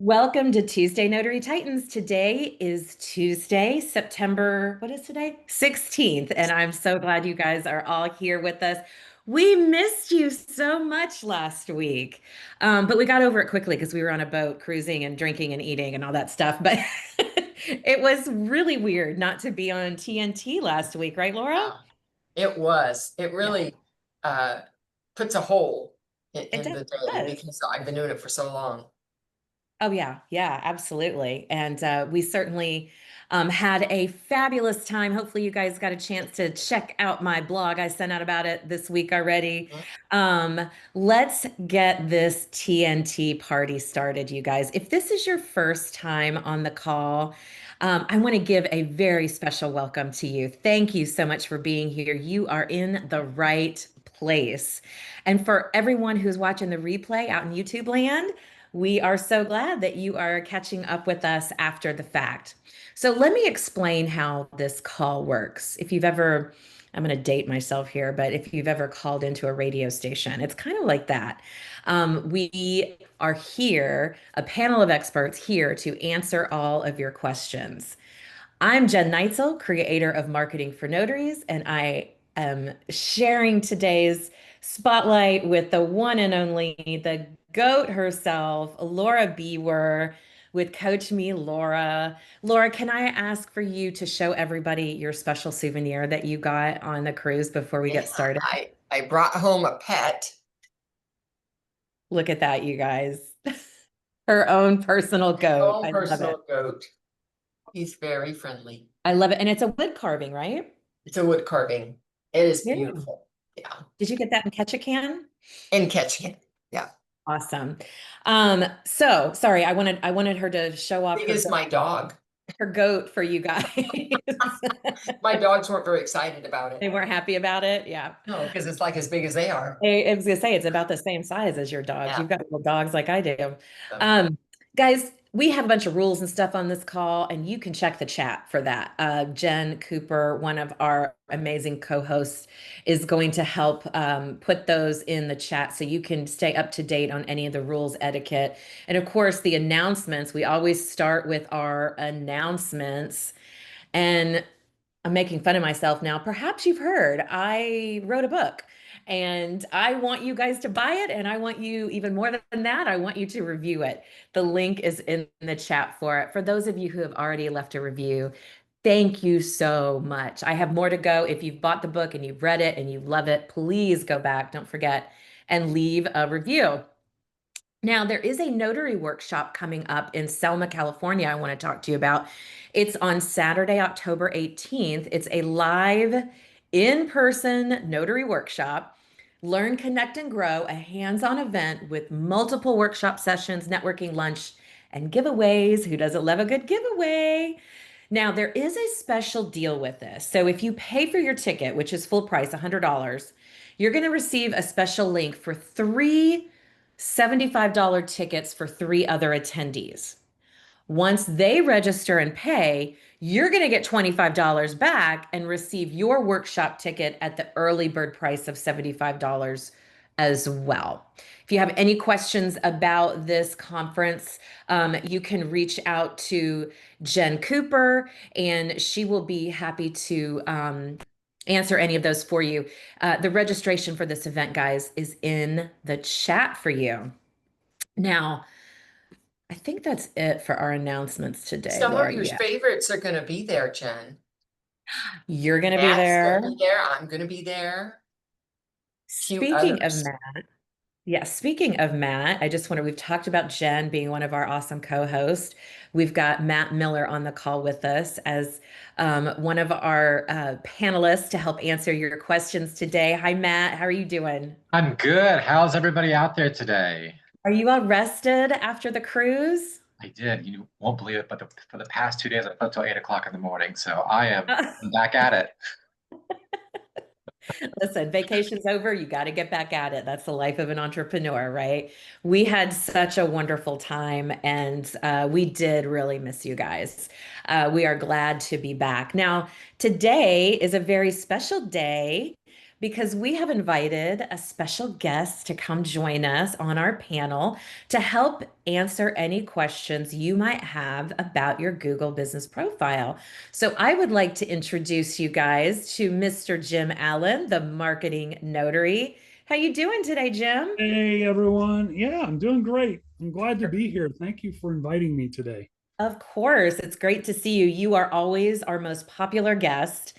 Welcome to Tuesday Notary Titans. Today is Tuesday, September, what is today? 16th. And I'm so glad you guys are all here with us. We missed you so much last week. But we got over it quickly because we were on a boat cruising and drinking and eating and all that stuff. But it was really weird not to be on TNT last week, right, Laura? Yeah, it was. It Yeah, really uh, puts a hole it in the day does. because I've been doing it for so long. Oh, yeah. Yeah, absolutely. And we certainly had a fabulous time. Hopefully, you guys got a chance to check out my blog. I sent out about it this week already. Mhm. Let's get this TNT party started, you guys. If this is your first time on the call, I want to give a very special welcome to you. Thank you so much for being here. You are in the right place. And for everyone who's watching the replay out in YouTube land, we are so glad that you are catching up with us after the fact. So, let me explain how this call works. If you've ever, I'm going to date myself here, but if you've ever called into a radio station, it's kind of like that. We are here, a panel of experts here to answer all of your questions. I'm Jen Neitzel, creator of Marketing for Notaries, and I am sharing today's spotlight with the one and only, the GOAT herself, Laura Bewer, with Coach Me Laura. Laura, can I ask for you to show everybody your special souvenir that you got on the cruise before we Yeah, get started? I brought home a pet, Look at that, you guys. Her own personal my GOAT. own I love it. personal goat. He's very friendly. I love it. And it's a wood carving, right? It's a wood carving. It is Yeah. beautiful. Yeah, Did you get that in Ketchikan? and catching it. Yeah, Awesome. So sorry, I wanted her to show off big as my dog. her goat for you guys. My dogs weren't very excited about it. They weren't happy about it. Yeah. No, because it's like as big as they are. I was gonna say it's about the same size as your dogs. Yeah. You've got little dogs like I do. So, Um, guys, we have a bunch of rules and stuff on this call, and you can check the chat for that. Jen Cooper, one of our amazing co-hosts, is going to help put those in the chat so you can stay up to date on any of the rules, etiquette, and of course the announcements. We always start with our announcements. And I'm making fun of myself now. Perhaps you've heard I wrote a book and I want you guys to buy it. And I want you, even more than that, I want you to review it. The link is in the chat for it. For those of you who have already left a review, thank you so much. I have more to go. If you've bought the book and you've read it and you love it, please go back. Don't forget and leave a review. Now, there is a notary workshop coming up in Selma, California, I want to talk to you about. It's on Saturday, October 18th. It's a live, in person notary workshop. Learn, connect, and grow, a hands on event with multiple workshop sessions, networking, lunch, and giveaways. Who doesn't love a good giveaway? Now, there is a special deal with this. So, if you pay for your ticket, which is full price, $100, you're going to receive a special link for three $75 tickets for three other attendees. Once they register and pay, you're going to get $25 back and receive your workshop ticket at the early bird price of $75 as well. If you have any questions about this conference, you can reach out to Jen Cooper and she will be happy to answer any of those for you. The registration for this event, guys, is in the chat for you. Now, I think that's it for our announcements today, some of Laura. your Yeah. favorites are going to be there, Jen. You're going to be Matt's going to there. be there. I'm going to be there. Few Speaking of others. Matt, yeah, speaking of Matt, I just want to, we've talked about Jen being one of our awesome co-hosts. We've got Matt Miller on the call with us as one of our panelists to help answer your questions today. Hi, Matt. How are you doing? I'm good. How's everybody out there today? Are you all rested after the cruise? I did. You won't believe it, but for the past 2 days, I slept till 8 o'clock in the morning. So I am back at it. Listen, vacation's over. You got to get back at it. That's the life of an entrepreneur, right? We had such a wonderful time and we did really miss you guys. We are glad to be back. Now, today is a very special day because we have invited a special guest to come join us on our panel to help answer any questions you might have about your Google business profile. So I would like to introduce you guys to Mr. Jim Allen, the marketing notary. How you doing today, Jim? Hey everyone. Yeah, I'm doing great. I'm glad to be here. Thank you for inviting me today. Of course, it's great to see you. You are always our most popular guest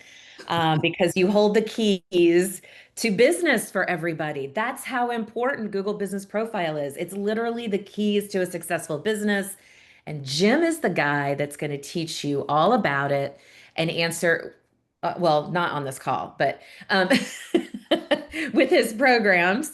because you hold the keys to business for everybody. That's how important Google Business Profile is. It's literally the keys to a successful business. And Jim is the guy that's going to teach you all about it and answer, well, not on this call, but with his programs.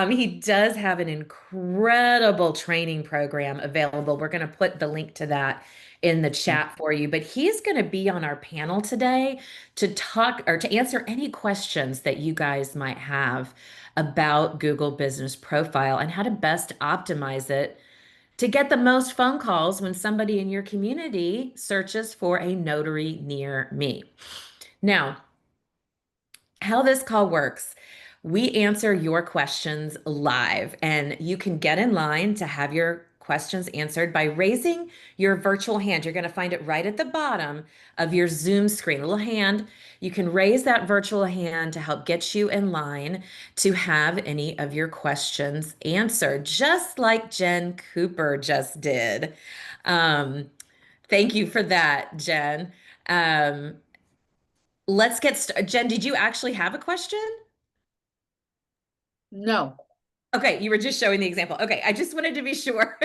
He does have an incredible training program available. We're going to put the link to that in the chat for you, but he's going to be on our panel today to talk or to answer any questions that you guys might have about Google Business Profile and how to best optimize it to get the most phone calls when somebody in your community searches for a notary near me. Now, how this call works. We answer your questions live, and you can get in line to have your questions answered by raising your virtual hand. You're going to find it right at the bottom of your Zoom screen, a little hand. You can raise that virtual hand to help get you in line to have any of your questions answered, just like Jen Cooper just did. Um, Thank you for that, Jen. Um, let's get started. Jen, did you actually have a question? No. Okay, you were just showing the example. Okay, I just wanted to be sure.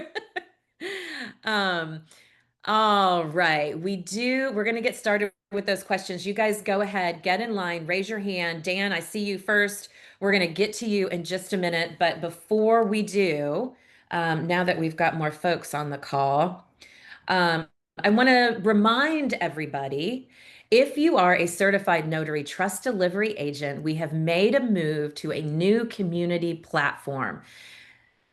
Um, all right, we're going to get started with those questions. You guys go ahead, get in line, raise your hand. Dan, I see you first. We're going to get to you in just a minute, but before we do, now that we've got more folks on the call, um, I want to remind everybody, if you are a certified notary trust delivery agent, we have made a move to a new community platform.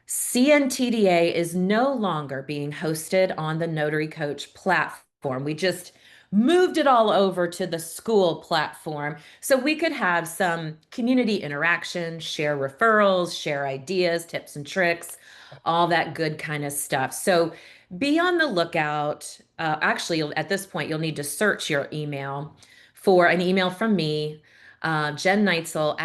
CNTDA is no longer being hosted on the Notary Coach platform. We just moved it all over to the school platform so we could have some community interaction, share referrals, share ideas, tips and tricks, all that good kind of stuff. So be on the lookout. Actually, at this point, you'll need to search your email for an email from me, Jen Neitzel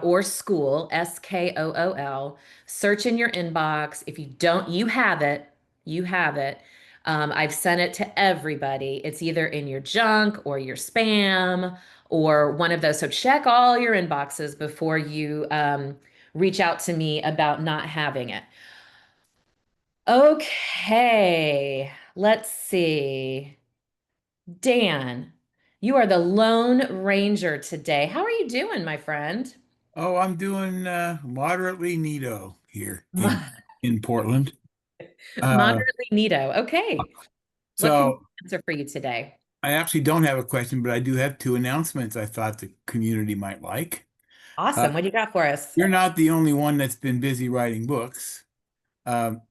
or school, SKOOL. Search in your inbox. If you don't, you have it. You have it. I've sent it to everybody. It's either in your junk or your spam or one of those. So check all your inboxes before you reach out to me about not having it. Okay, let's see. Dan, you are the Lone Ranger today. How are you doing, my friend? Oh, I'm doing moderately neato here in Portland. Uh, Moderately neato. Okay. What can we so answer for you today? I actually don't have a question, but I do have two announcements I thought the community might like. Uh, Awesome. What do you got for us? you're not the only one that's been busy writing books.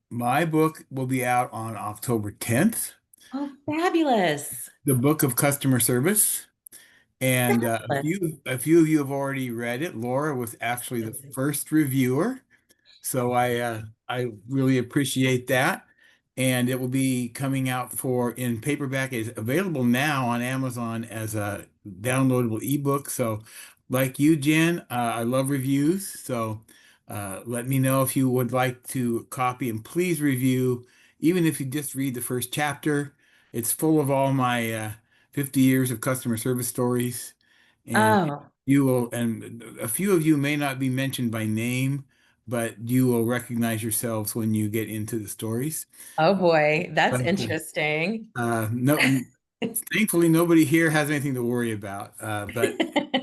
My book will be out on October 10th, Oh, fabulous. The Book of Customer Service. And Fabulous. a few of you have already read it. Laura was actually the first reviewer. So I really appreciate that. And it will be coming out in paperback. It's available now on Amazon as a downloadable ebook. So like you, Jen, I love reviews. So let me know if you would like to copy, and please review, even if you just read the first chapter. It's full of all my 50 years of customer service stories. And Oh, and a few of you may not be mentioned by name, but you will recognize yourselves when you get into the stories. oh boy. That's But, interesting. no, thankfully, nobody here has anything to worry about. But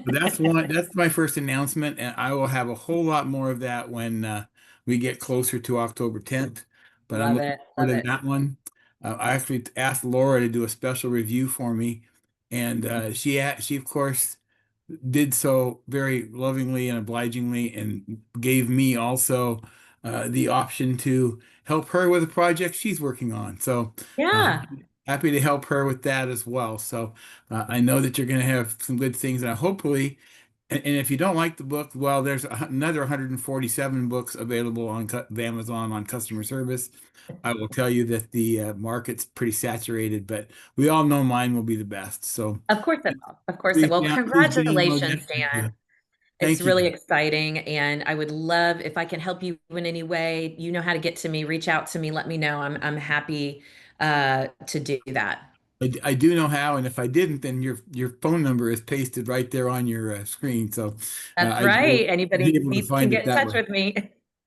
that's my first announcement, and I will have a whole lot more of that when we get closer to October 10th. But I'm Love looking it. forward Love to it. that one. I actually asked Laura to do a special review for me, and she of course did so very lovingly and obligingly, and gave me also the option to help her with a project she's working on. So uh, Yeah. happy to help her with that as well. So I know that you're going to have some good things, and hopefully And if you don't like the book, well, there's another 147 books available on Amazon on customer service. I will tell you that the market's pretty saturated, but we all know mine will be the best. So Of course it will. Of course it please, will. please download Congratulations, it. Dan. It's Thank really you. exciting, and I would love if I can help you in any way. You know how to get to me. Reach out to me. Let me know. I'm happy to do that. I do know how, and if I didn't, then your phone number is pasted right there on your screen. So That's I will right. Anybody be able to needs can find it get in that touch way. with me.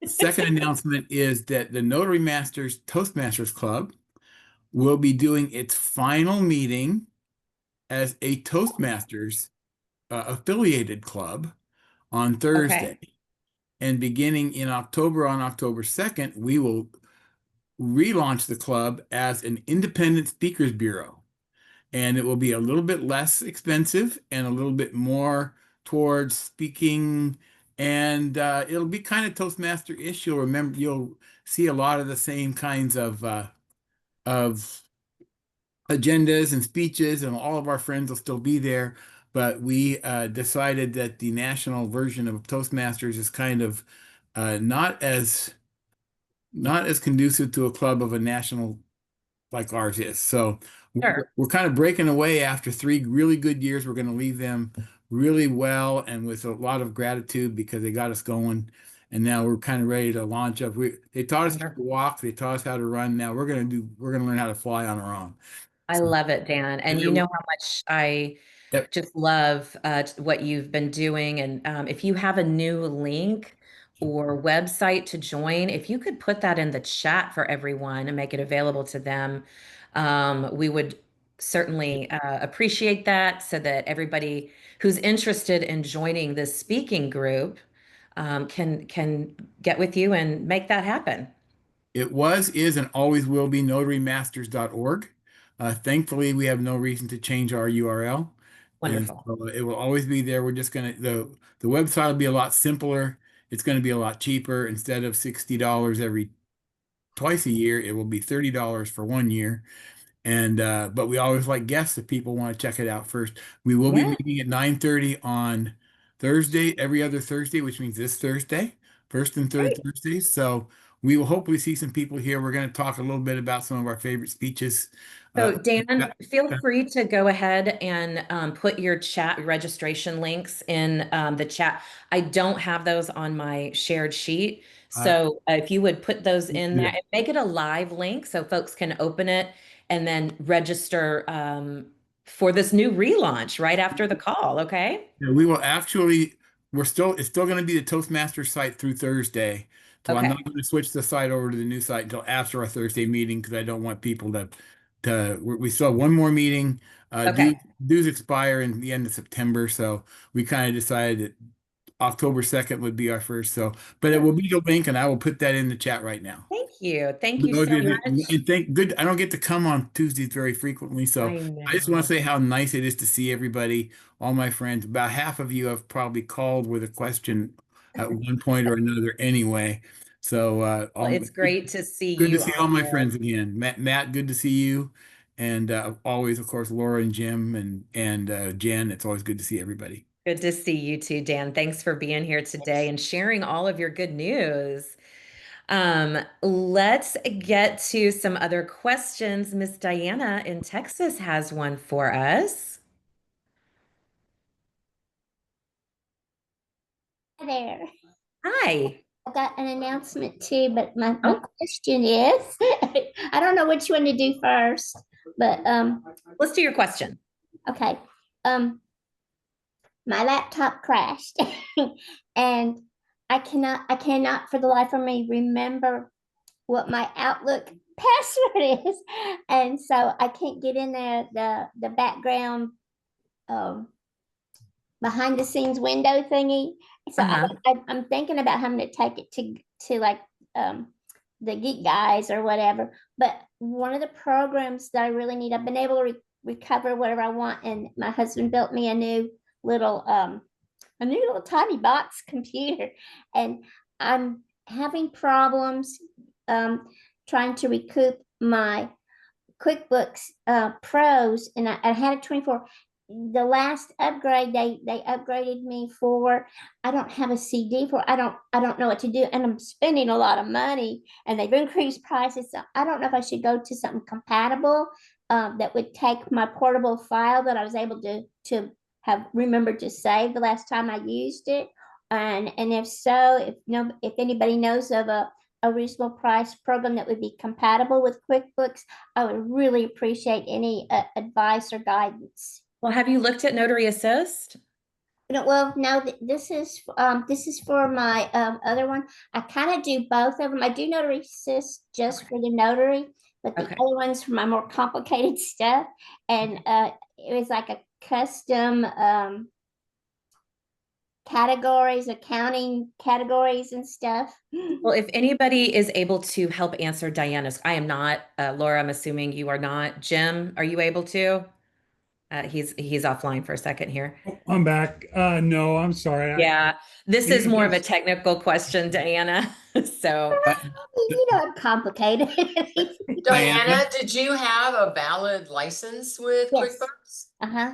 Second announcement is that the Notary Masters Toastmasters Club will be doing its final meeting as a Toastmasters affiliated club on Thursday. Okay. And beginning in October, on October 2nd, we will relaunch the club as an independent speakers bureau. And it will be a little bit less expensive and a little bit more towards speaking. And it'll be kind of Toastmaster-ish. You'll see a lot of the same kinds of agendas and speeches, and all of our friends will still be there. But we decided that the national version of Toastmasters is kind of not as conducive to a club of a national like ours is. So Sure. we're kind of breaking away after 3 really good years. We're going to leave them really well and with a lot of gratitude because they got us going. And now we're kind of ready to launch up. They taught us how to Wonderful. walk, they taught us how to run. Now we're going to learn how to fly on our own. I So, love it, Dan. And you know how much I yep. just love what you've been doing. And if you have a new link or website to join, if you could put that in the chat for everyone and make it available to them, we would certainly appreciate that so that everybody who's interested in joining this speaking group can get with you and make that happen. It was, is, and always will be notarymasters.org. Thankfully, we have no reason to change our URL. And Wonderful. so it will always be there. We're just going to, the website will be a lot simpler. It's going to be a lot cheaper. Instead of $60 every twice a year, it will be $30 for 1 year. And but we always like guests if people want to check it out first. We will be Yeah. meeting at 9:30 on Thursday, every other Thursday, which means this Thursday, first and third Great. Thursdays. So we will hopefully see some people here. We're going to talk a little bit about some of our favorite speeches. So Uh, Dan, feel free to go ahead and put your chat registration links in the chat. I don't have those on my shared sheet. uh, So if you would put those in there yeah. and make it a live link so folks can open it and then register for this new relaunch right after the call, okay? Yeah, we will actually, it's still going to be the Toastmasters site through Thursday. So I'm Okay. not going to switch the site over to the new site until after our Thursday meeting because I don't want people we still have one more meeting. Okay. Dues expire in the end of September. So we kind of decided that October 2nd would be our first. So, but it will be the link and I will put that in the chat right now. Thank you. Thank you No, so dude, much. and thank good. I don't get to come on Tuesdays very frequently, so I I just want to know. say how nice it is to see everybody, all my friends. About half of you have probably called with a question at one point or another anyway. So Well, it's great to see good to you see all on my here. friends again. Matt, good to see you, and always, of course, Laura and Jim and Jen. It's always good to see everybody. Good to see you too, Dan. Thanks for being here today and sharing all of your good news. Let's get to some other questions. Miss Diana in Texas has one for us. Hi there. Hi. I got an announcement too, but my Oh, question is, I don't know which one to do first, but let's do your question. okay. My laptop crashed and I cannot for the life of me remember what my Outlook password is. And so I can't get in there, the background um behind the scenes window thingy. So Uh-huh. I'm thinking about having to take it to like the Geek Guys or whatever. But one of the programs that I really need, I've been able to recover whatever I want, and my husband built me little a new little tiny box computer, and I'm having problems trying to recoup my QuickBooks Pros, and I had a 24. the last upgrade they upgraded me for, I don't have a CD for, I don't know what to do, and I'm spending a lot of money, and they've increased prices. So I don't know if I should go to something compatible that would take my portable file that I was able to have remembered to save the last time I used it. And if so, if anybody knows of a reasonable price program that would be compatible with QuickBooks, I would really appreciate any advice or guidance. Well, have you looked at Notary Assist? No, well, no, this is for my other one. I kind of do both of them. I do Notary Assist just for the notary, but the Okay. other one's for my more complicated stuff. And it was like a custom categories, accounting categories and stuff. Well, if anybody is able to help answer Diana's, I am not. Laura, I'm assuming you are not. Jim, are you able to? He's offline for a second here. I'm back. No, I'm sorry. Yeah, this is You more of a just- technical question, Diana. So I'm complicated. Diana, did you have a valid license with Yes. QuickBooks? Uh-huh.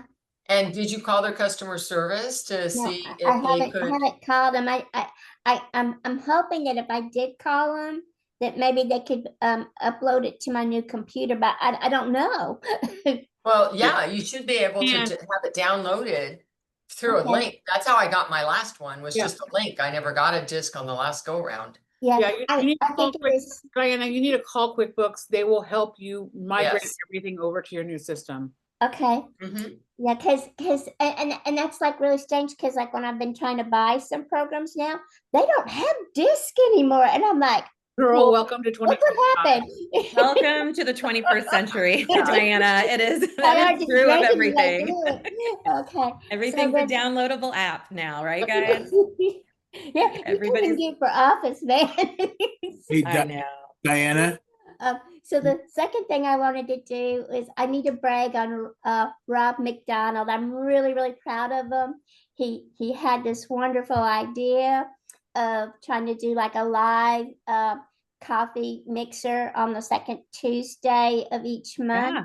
And did you call their customer service to No, see I if they haven't could? called them. I'm hoping that if I did call them, that maybe they could upload it to my new computer, but I don't know. Well, yeah, you should be able to And- have it downloaded through a Okay. link. That's how I got my last one, was Yeah. just a link. I never got a disc on the last go round. Yeah, Yeah, you I need to call think it is. Diana, you need to call QuickBooks. They will help you migrate Yes. everything over to your new system. Okay. Mhm. Yeah, and that's like really strange because like when I've been trying to buy some programs now, they don't have disk anymore, and I'm like, Girl, well, welcome to look what 2025. happened. welcome to the 21st century, Diana. It is They are that is just true of making me like everything. do it. Okay. Everything's a then- downloadable app now, right, guys? Yeah, you Everybody's- can do it for office, man. Hey, I know. Diana, So the second thing I wanted to do is I need to brag on Rob McDonald. I'm really, really proud of him. He had this wonderful idea of trying to do like a live coffee mixer on the second Tuesday of each month. Yeah.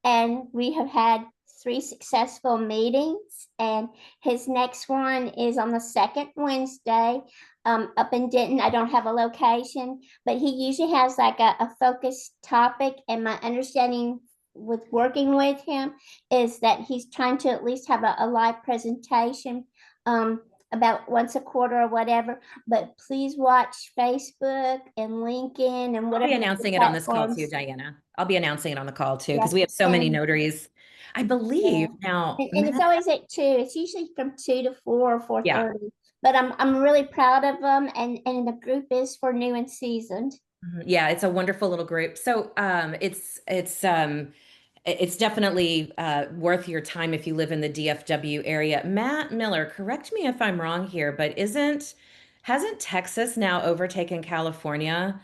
And we have had 3 successful meetings, and his next one is on the second Wednesday up in Denton. I don't have a location, but he usually has like a focused topic, and my understanding with working with him is that he's trying to at least have a live presentation about once a quarter or whatever. But please watch Facebook and LinkedIn and I'll whatever be announcing it on this call too, platforms. Diana. I'll be announcing it on the call too, Yeah, because we have so many and- notaries. I believe now. And it's always at 2. It's usually from 2 to 4 or 4:30. Yeah. But I'm really proud of them, and the group is for new and seasoned. Yeah, it's a wonderful little group. So it's definitely worth your time if you live in the DFW area. Matt Miller, correct me if I'm wrong here, but hasn't Texas now overtaken California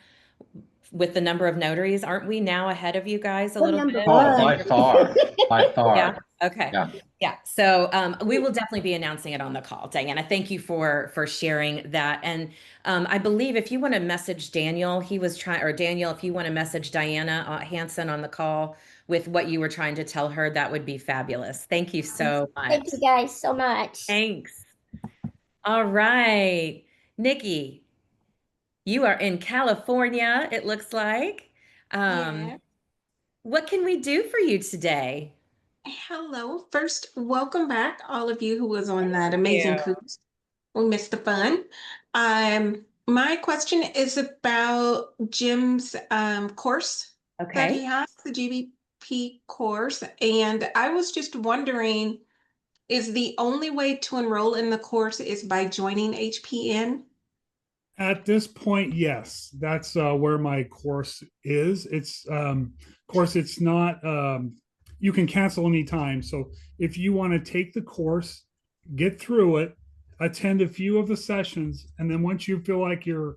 with the number of notaries? Aren't we now ahead of you guys a We're little number bit? one. Oh, by far, by far. Yeah. Okay. Yeah. Yeah. So we will definitely be announcing it on the call. Diana, thank you for sharing that. And I believe if you want to message Daniel, Daniel, if you want to message Diana Hanson on the call with what you were trying to tell her, that would be fabulous. Thank you so much. Thank you guys so much. Thanks. All right. Nikki, you are in California, it looks like. Yeah. What can we do for you today? Hello. First, welcome back, all of you who was on that amazing you. cruise. We missed the fun. My question is about Jim's course that he Okay. has, the GBP course. And I was just wondering, is the only way to enroll in the course is by joining HPN? At this point, yes, that's where my course is. It's course, it's not you can cancel anytime. So if you want to take the course, get through it, attend a few of the sessions, and then once you feel like you've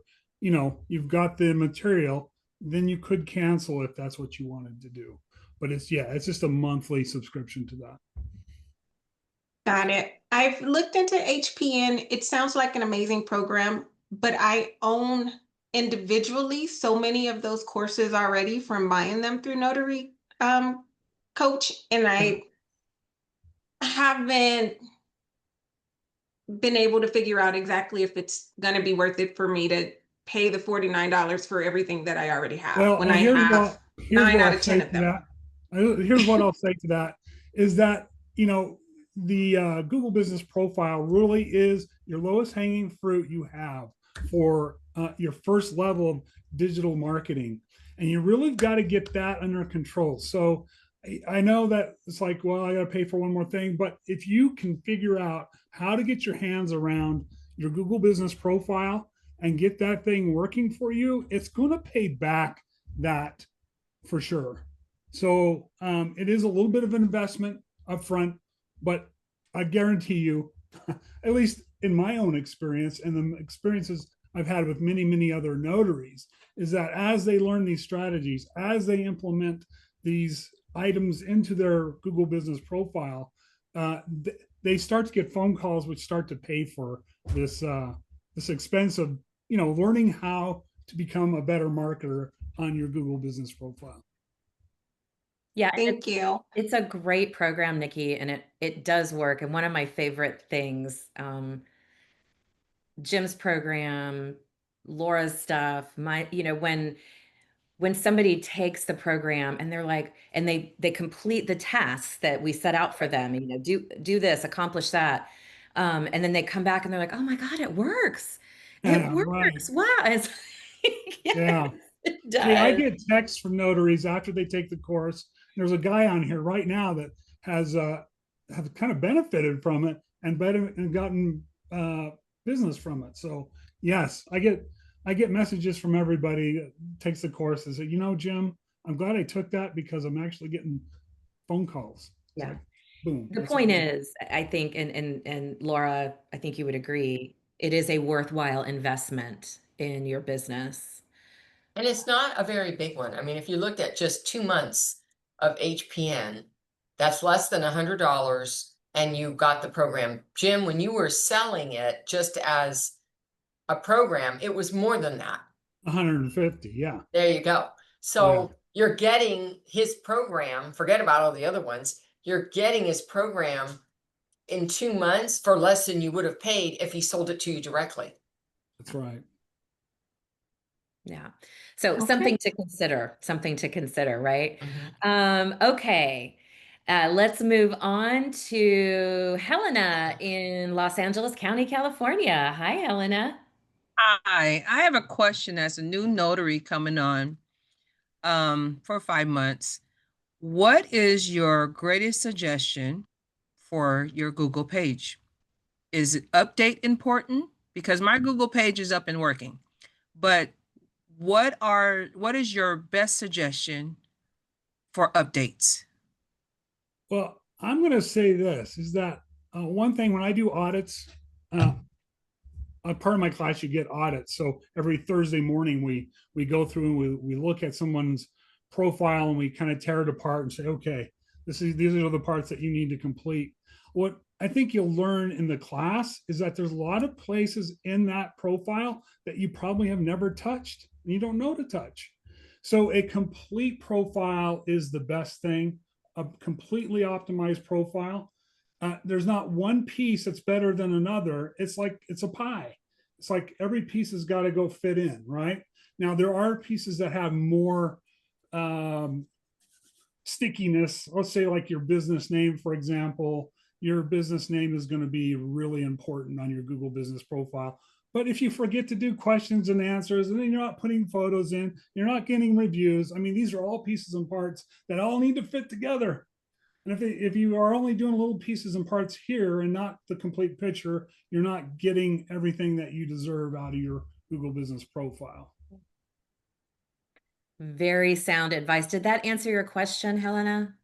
got the material, then you could cancel if that's what you wanted to do. But it's just a monthly subscription to that. Got it. I've looked into HPN. It sounds like an amazing program, but I own individually so many of those courses already from buying them through Notary Coach, and haven't been able to figure out exactly if it's going to be worth it for me to pay the $49 for everything that I already have Well, when I have here's 9 what out I'll of 10 say of to them. that. Here's what I'll say to that is that, you know, the Google Business Profile really is your lowest hanging fruit you have for your first level of digital marketing. And you really got to get that under control. So I know that it's like, well, I got to pay for one more thing. But if you can figure out how to get your hands around your Google Business Profile and get that thing working for you, it's going to pay back that for sure. So it is a little bit of an investment upfront, but I guarantee you, at least in my own experience and the experiences I've had with many, many other notaries, is that as they learn these strategies, as they implement these items into their Google Business Profile, they start to get phone calls which start to pay for this expense of learning how to become a better marketer on your Google Business Profile. Yeah, Thank you. it's a great program, Nikki, and it does work. And one of my favorite things, Jim's program, Laura's stuff, when somebody takes the program and they're like, and they complete the tasks that we set out for them, do this, accomplish that. And then they come back and they're like, oh my God, it works. It Right. works. Wow. It's yes, Yeah. it Hey, I does. get texts from notaries after they take the course. There's a guy on here right now that has have kind of benefited from it and gotten business from it. So yes, I get messages from everybody that takes the course and say, Jim, I'm glad I took that because I'm actually getting phone calls. It's Yeah. like, boom. The That's point amazing. is, I think, and Laura, I think you would agree, it is a worthwhile investment in your business. And it's not a very big one. I mean, if you looked at just 2 months of HPN, that's less than $100, and you got the program. Jim, when you were selling it just as a program, it was more than that. 150. Yeah. There you go. So you're getting his program, forget about all the other ones. You're getting his program in 2 months for less than you would have paid if he sold it to you directly. That's right. Yeah. So Okay. something to consider, right? Okay. Let's move on to Helena in Los Angeles County, California. Hi, Helena. Hi, I have a question as a new notary coming on for 5 months. What is your greatest suggestion for your Google page? Is it update important? Because my Google page is up and working. But what is your best suggestion for updates? Well, I'm going to say this is that one thing when I do audits, part of my class, you get audits. So every Thursday morning, we go through and we look at someone's profile and we kind of tear it apart and say, okay, these are the parts that you need to complete. What I think you'll learn in the class is that there's a lot of places in that profile that you probably have never touched and you don't know to touch. So a complete profile is the best thing, a completely optimized profile. There's not one piece that's better than another. It's like it's a pie. It's like every piece has got to go fit in, right? Now, there are pieces that have more stickiness. Let's say, like your business name, for example. Your business name is going to be really important on your Google Business Profile. But if you forget to do questions and answers, and then you're not putting photos in, you're not getting reviews. I mean, these are all pieces and parts that all need to fit together. And if you are only doing little pieces and parts here and not the complete picture, you're not getting everything that you deserve out of your Google Business Profile. Very sound advice. Did that answer your question, Helena?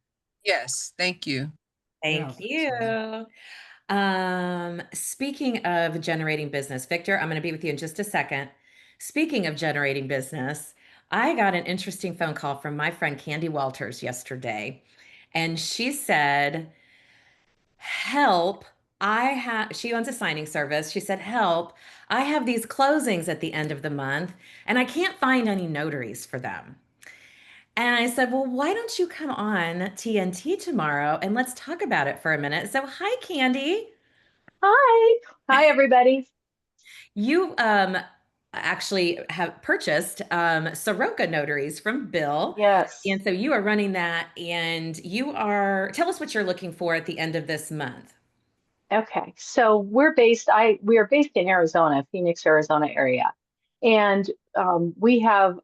Yes, thank you. Thank you. Speaking of generating business, Victor, I'm going to be with you in just a second. Speaking of generating business, I got an interesting phone call from my friend Candy Walters yesterday, and she said, help, she owns a signing service. She said, help, I have these closings at the end of the month, and I can't find any notaries for them. And I said, well, why don't you come on TNT tomorrow and let's talk about it for a minute? So, hi, Candy. Hi. Hi, everybody. You actually have purchased Soroka notaries from Bill. Yes. And so you are running that, and tell us what you're looking for at the end of this month. Okay. So we are based in Arizona, Phoenix, Arizona area. And we have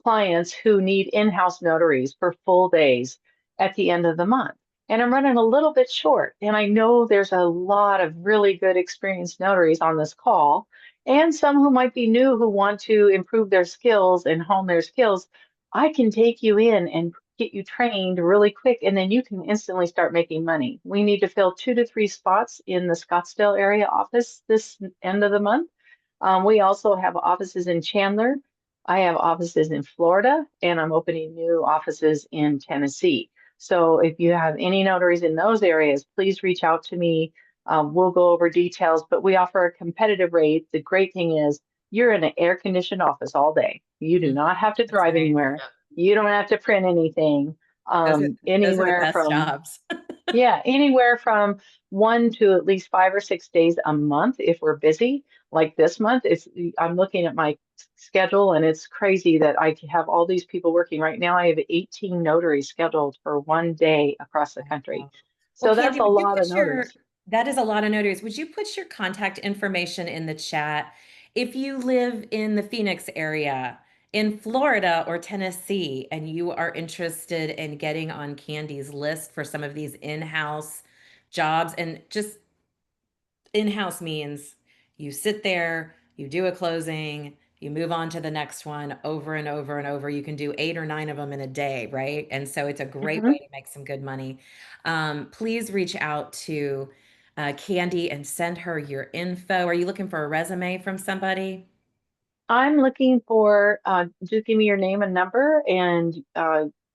clients who need in-house notaries for full days at the end of the month. And I'm running a little bit short. And I know there's a lot of really good experienced notaries on this call, and some who might be new who want to improve their skills and hone their skills. I can take you in and get you trained really quick, and then you can instantly start making money. We need to fill 2 to 3 spots in the Scottsdale area office this end of the month. We also have offices in Chandler. I have offices in Florida, and I'm opening new offices in Tennessee. So if you have any notaries in those areas, please reach out to me. We'll go over details, but we offer a competitive rate. The great thing is you're in an air-conditioned office all day. You do not have to That's drive right. anywhere. You don't have to print anything. Those are the Anywhere best from jobs. Yeah, anywhere from 1 to at least 5 or 6 days a month if we're busy. Like this month, I'm looking at my schedule and it's crazy that I have all these people working. Right now, I have 18 notaries scheduled for one day across the country. Well, So that's Candy, a lot of notaries. that is a lot of notaries. Would you put your contact information in the chat? If you live in the Phoenix area, in Florida or Tennessee, and you are interested in getting on Candy's list for some of these in-house jobs, and just in-house means you sit there, you do a closing, you move on to the next one over and over and over. You can do 8 or 9 of them in a day, right? And so it's a great way Mhm. to make some good money. Please reach out to Candy and send her your info. Are you looking for a resume from somebody? I'm looking for, just give me your name and number and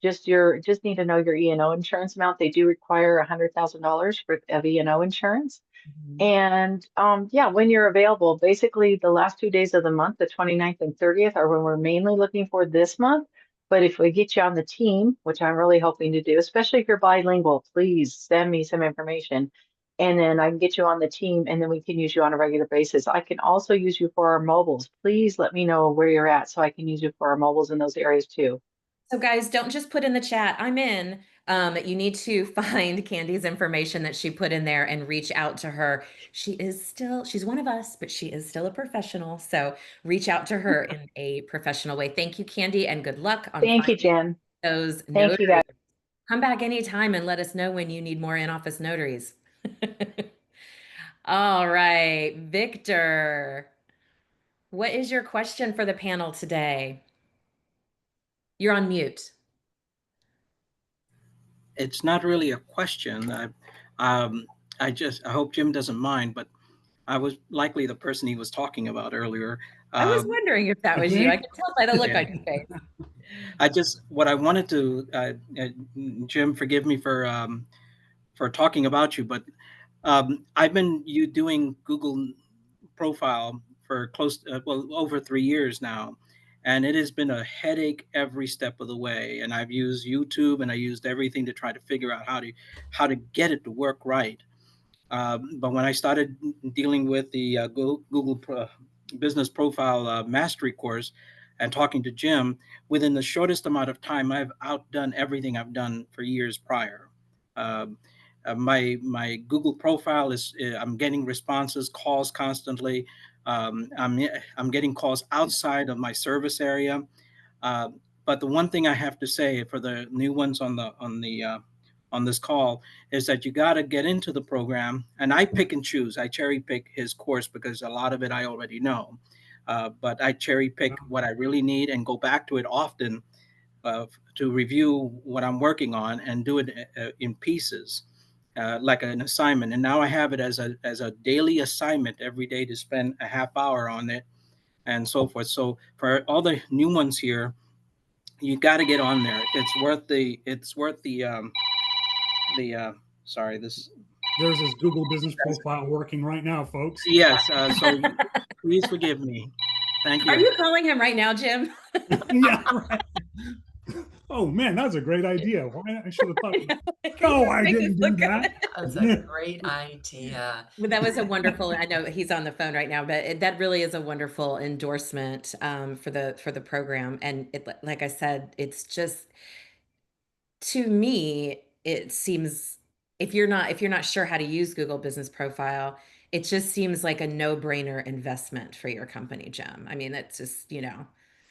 just need to know your E&O insurance amount. They do require $100,000 of E&O insurance. Mhm. And yeah, when you're available, basically the last 2 days of the month, the 29th and 30th, are when we're mainly looking for this month. But if we get you on the team, which I'm really hoping to do, especially if you're bilingual, please send me some information. And then I can get you on the team and then we can use you on a regular basis. I can also use you for our mobiles. Please let me know where you're at so I can use you for our mobiles in those areas too. So guys, don't just put in the chat, I'm in. You need to find Candy's information that she put in there and reach out to her. She's one of us, but she is still a professional. So reach out to her in a professional way. Thank you, Candy, and good luck on Thank you, finding Jen. those Thank you, notaries. guys. Come back anytime and let us know when you need more in-office notaries. All right, Victor, what is your question for the panel today? You're on mute. It's not really a question. I hope Jim doesn't mind, but I was likely the person he was talking about earlier. I was wondering if that was you. I could tell by the look Yeah. on your face. What I wanted to, Jim, forgive me for talking about you, but I've been doing Google profile for over 3 years now, and it has been a headache every step of the way. And I've used YouTube and I used everything to try to figure out how to get it to work right. But when I started dealing with the Business Profile Mastery course and talking to Jim, within the shortest amount of time, I've outdone everything I've done for years prior. My Google profile I'm getting responses, calls constantly. I'm getting calls outside of my service area. But the one thing I have to say for the new ones on this call is that you got to get into the program. And I pick and choose. I cherry pick his course because a lot of it I already know. But I cherry pick what I really need and go back to it often to review what I'm working on and do it in pieces. Like an assignment, and now I have it as a daily assignment every day to spend a half hour on it, and so forth. So for all the new ones here, you got to get on there. It's worth sorry, this. There's his Google business profile working right now, folks. Yes. So please forgive me. Thank you. Are you calling him right now, Jim? Yeah, right. Oh man, that's a great idea. Why I should have thought. Like, No, I make us didn't do look good. that. That's a great idea. Well, that was a wonderful, I know he's on the phone right now, but that really is a wonderful endorsement for the program. And like I said, it's just, to me, it seems, if you're not sure how to use Google Business Profile, it just seems like a no-brainer investment for your company, Jim. I mean, that's just,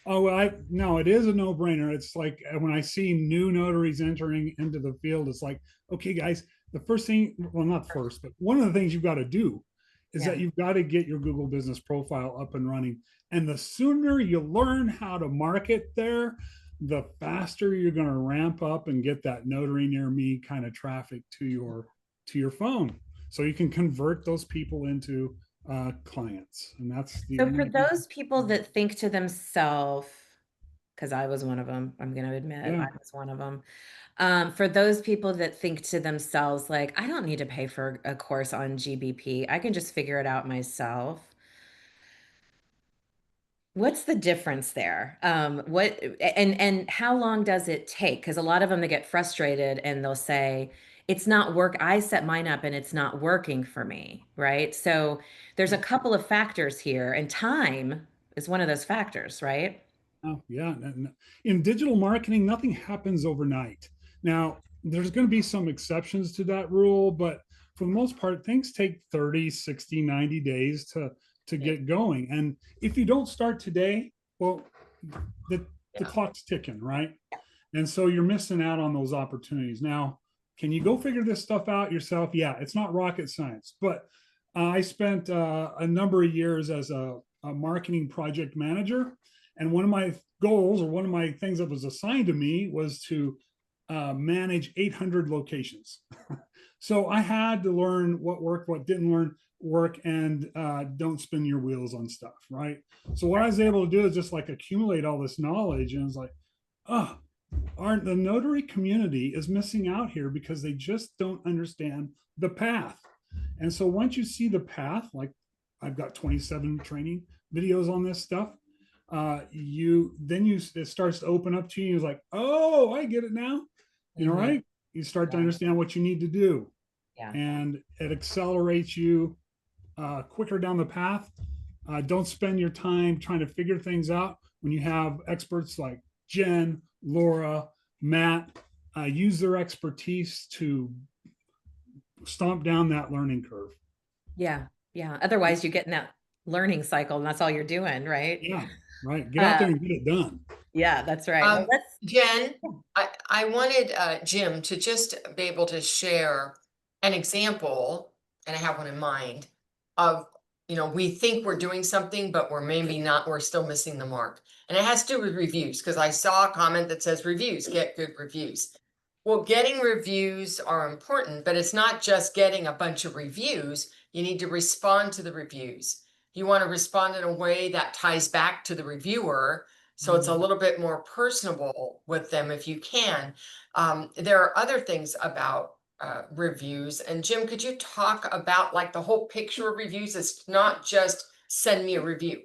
Oh, well, no, it is a no-brainer. It's like when I see new notaries entering into the field, it's like, okay, guys, the first thing, well, not first, but one of the things you've got to do is Yeah. that you've got to get your Google Business Profile up and running. And the sooner you learn how to market there, the faster you're going to ramp up and get that notary near me kind of traffic to your phone, so you can convert those people into clients. And that's the So for only. those people that think to themselves, because I was one of them, I'm going to admit Yeah. I was one of them. For those people that think to themselves, like, I don't need to pay for a course on GBP, I can just figure it out myself. What's the difference there? And how long does it take? Because a lot of them, they get frustrated and they'll say, it's not work. I set mine up and it's not working for me, right? So there's a couple of factors here, and time is one of those factors, right? Oh, yeah. In digital marketing, nothing happens overnight. Now, there's going to be some exceptions to that rule, but for the most part, things take 30, 60, 90 days to Yeah. get going. And if you don't start today, well, the Yeah. clock's ticking, right? And so you're missing out on those opportunities. Now, can you go figure this stuff out yourself? Yeah, it's not rocket science, but I spent a number of years as a marketing project manager. And one of my goals, or one of my things that was assigned to me, was to manage 800 locations. So I had to learn what worked, what didn't work, and don't spin your wheels on stuff, right? So what I was able to do is just like accumulate all this knowledge, and it's like, oh, the notary community is missing out here because they just don't understand the path. And so once you see the path, like I've got 27 training videos on this stuff, it starts to open up to you. It's like, oh, I get it now. Right? You start to understand what you need to do. Yeah. And it accelerates you quicker down the path. Don't spend your time trying to figure things out when you have experts like Jen, Laura, Matt. Use their expertise to stomp down that learning curve. Yeah. Yeah. Otherwise, you get in that learning cycle and that's all you're doing, right? Yeah. Right. Get out there and get it done. Yeah, that's right. Well, Jen, I wanted Jim to just be able to share an example, and I have one in mind, of, we think we're doing something, but we're maybe not, we're still missing the mark. And it has to do with reviews, because I saw a comment that says reviews, get good reviews. Well, getting reviews are important, but it's not just getting a bunch of reviews. You need to respond to the reviews. You want to respond in a way that ties back to the reviewer, so it's a little bit more personable with them if you can. There are other things about reviews. And Jim, could you talk about like the whole picture of reviews? It's not just send me a review.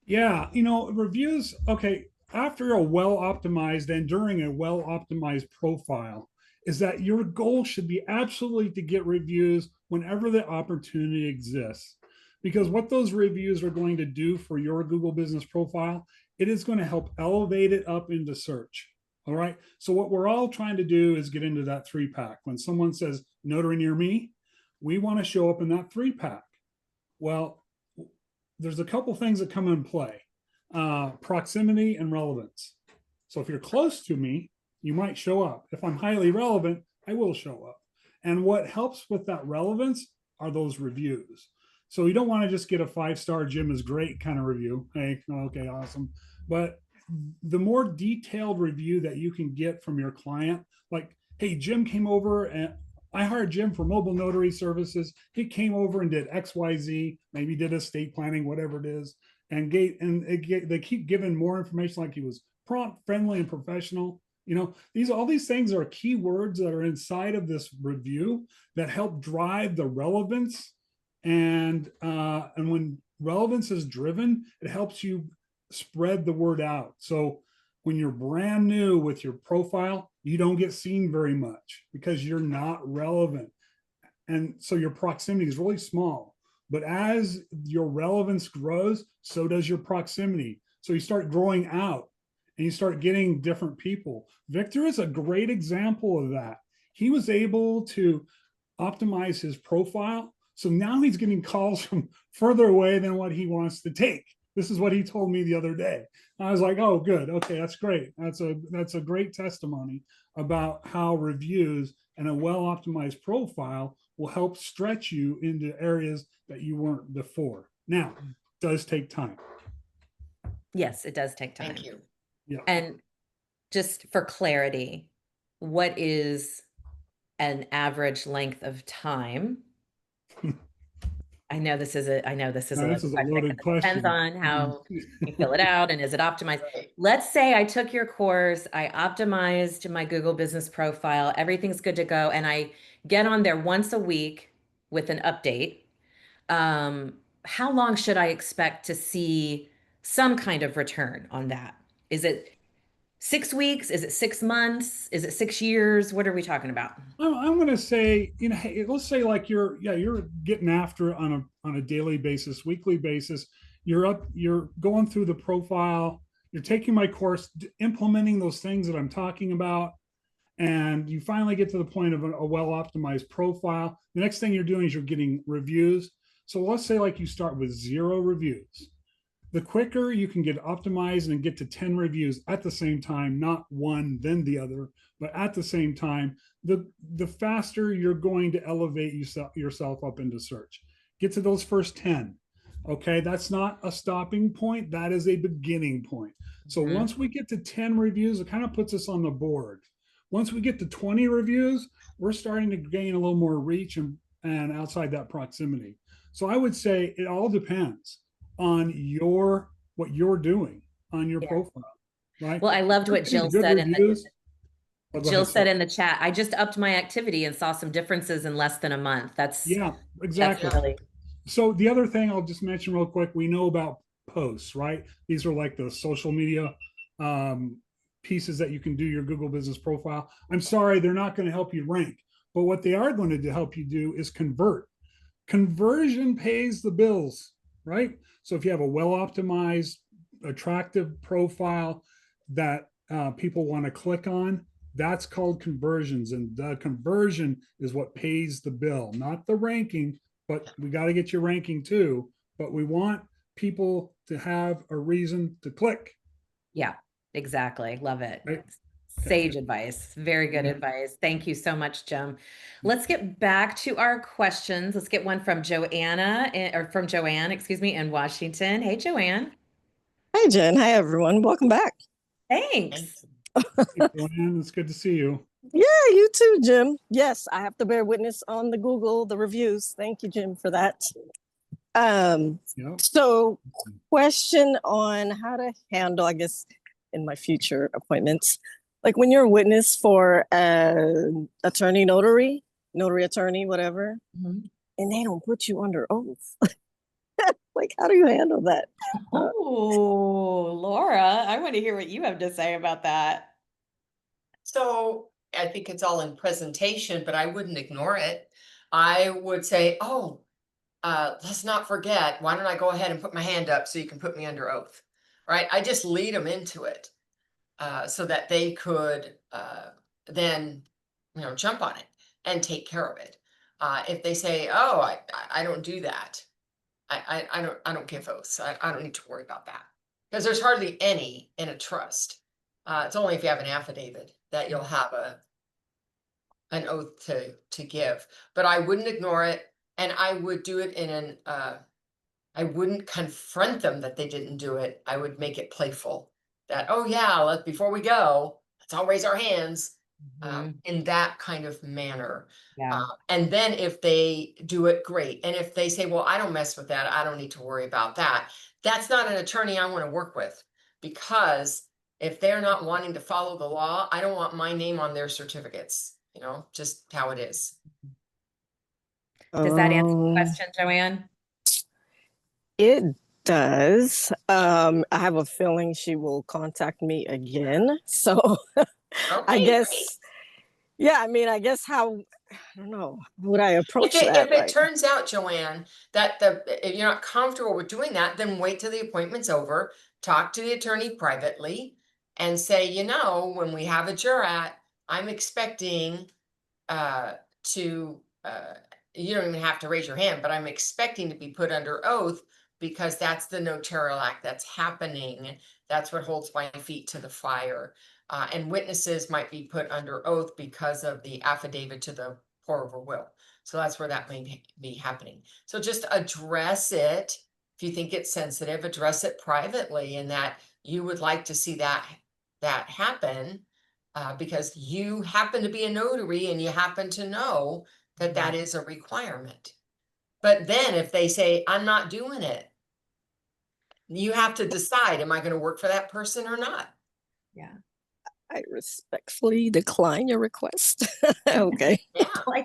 Yeah, reviews, okay, after a well-optimized and during a well-optimized profile, is that your goal should be absolutely to get reviews whenever the opportunity exists. Because what those reviews are going to do for your Google Business Profile, it is going to help elevate it up into search. All right. So what we're all trying to do is get into that 3-pack. When someone says notary near me, we want to show up in that 3-pack. Well, there's a couple things that come in play: proximity and relevance. So if you're close to me, you might show up. If I'm highly relevant, I will show up. And what helps with that relevance are those reviews. So you don't want to just get a 5-star Jim is great kind of review. Hey, okay, awesome. But the more detailed review that you can get from your client, like, hey, Jim came over and I hired Jim for mobile notary services. He came over and did XYZ, maybe did estate planning, whatever it is, and they keep giving more information, like he was prompt, friendly, and professional. All these things are keywords that are inside of this review that help drive the relevance. And when relevance is driven, it helps you spread the word out. So When you're brand new with your profile, you don't get seen very much because you're not relevant. And so your proximity is really small. But as your relevance grows, so does your proximity. So you start growing out and you start getting different people. Victor is a great example of that. He was able to optimize his profile. So now he's getting calls from further away than what he wants to take. This is what he told me the other day. I was like, oh, good. Okay, that's great. That's a great testimony about how reviews and a well-optimized profile will help stretch you into areas that you weren't before. Now, it does take time. Yes, it does take time. Thank you. Yeah. And just for clarity, what is an average length of time? I know this is a Now, loaded this is a question, loaded 'cause it depends question. on how you fill it out and is it optimized. Right. Let's say I took your course, I optimized my Google business profile, everything's good to go, and I get on there once a week with an update. How long should I expect to see some kind of return on that? Is it 6 weeks? Is it 6 months? Is it 6 years? What are we talking about? I'm going to say, hey, let's say like you're getting after it on a daily basis, weekly basis. You're going through the profile, you're taking my course, implementing those things that I'm talking about, and you finally get to the point of a well-optimized profile. The next thing you're doing is you're getting reviews. So let's say like you start with 0 reviews. The quicker you can get optimized and get to 10 reviews at the same time, not one, then the other, but at the same time, the faster you're going to elevate yourself up into search. Get to those first 10. Okay, that's not a stopping point. That is a beginning point. So once we get to 10 reviews, it kind of puts us on the board. Once we get to 20 reviews, we're starting to gain a little more reach and outside that proximity. So I would say it all depends on what you're doing on your profile, right? Well, I loved what Jill Good said reviews. Jill said in the chat, I just upped my activity and saw some differences in less than a month. That's exactly. Really. So the other thing I'll just mention real quick, we know about posts, right? These are like the social media pieces that you can do your Google business profile. I'm sorry, they're not going to help you rank, but what they are going to help you do is convert. Conversion pays the bills, right? So if you have a well-optimized, attractive profile that people want to click on, that's called conversions. And the conversion is what pays the bill, not the ranking, but we got to get your ranking too. But we want people to have a reason to click. Yeah, exactly. Love it. Right? Sage advice. Very good advice. Thank you so much, Jim. Let's get back to our questions. Let's get one from Joanne, excuse me, in Washington. Hey, Joanne. Hey, Jen. Hi, everyone. Welcome back. Thanks. Hey, Joanne, it's good to see you. Yeah, you too, Jim. Yes, I have to bear witness on the reviews. Thank you, Jim, for that. So question on how to handle, I guess, in my future appointments, like when you're a witness for attorney, notary attorney, whatever, and they don't put you under oath. Like, how do you handle that? Oh, Laura, I want to hear what you have to say about that. So I think it's all in presentation, but I wouldn't ignore it. I would say, oh, let's not forget, why don't I go ahead and put my hand up so you can put me under oath, right? I just lead them into it so that they could then, jump on it and take care of it. If they say, oh, I don't do that. I don't give oaths. I don't need to worry about that because there's hardly any in a trust. It's only if you have an affidavit that you'll have an oath to give, but I wouldn't ignore it. And I would do it in I wouldn't confront them that they didn't do it. I would make it playful that, oh yeah, before we go, let's all raise our hands in that kind of manner. Yeah. And then if they do it, great. And if they say, well, I don't mess with that, I don't need to worry about that. That's not an attorney I want to work with, because if they're not wanting to follow the law, I don't want my name on their certificates, just how it is. Does that answer the question, Joanne? It does. I have a feeling she will contact me again. So I Okay, guess, great. yeah, I mean, I guess how, I don't know, how would I approach If that? it turns out, Joanne, that if you're not comfortable with doing that, then wait till the appointment's over, talk to the attorney privately and say, you know, when we have a jurat, I'm expecting to you don't even have to raise your hand, but I'm expecting to be put under oath because that's the notarial act that's happening. That's what holds my feet to the fire. And witnesses might be put under oath because of the affidavit to the pour over will. So that's where that may be happening. So just address it. If you think it's sensitive, address it privately, and that you would like to see that happen. Because you happen to be a notary and you happen to know that that is a requirement. But then if they say, I'm not doing it, you have to decide, am I going to work for that person or not? Yeah. I respectfully decline your request. Okay. Yeah. Well,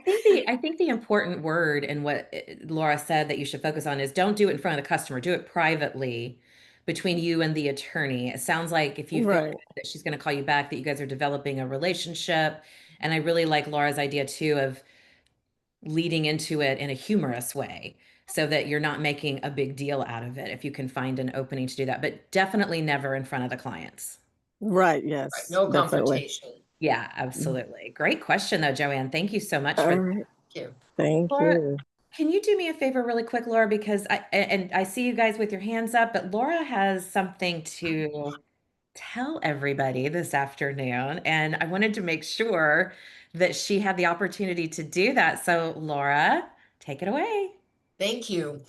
I think the important word and what Laura said that you should focus on is don't do it in front of the customer. Do it privately between you and the attorney. It sounds like if you feel Right. that she's going to call you back, that you guys are developing a relationship. And I really like Laura's idea too of leading into it in a humorous way so that you're not making a big deal out of it if you can find an opening to do that, but definitely never in front of the clients. Right. Right. Yes, No definitely. confrontation. Yeah, absolutely. Great question though, Joanne. Thank you so much for All that. right. Thank you. Thank Laura, you. can you do me a favor really quick, Laura? Because I see you guys with your hands up, but Laura has something to tell everybody this afternoon, and I wanted to make sure that she had the opportunity to do that. So, Laura, take it away. Thank you.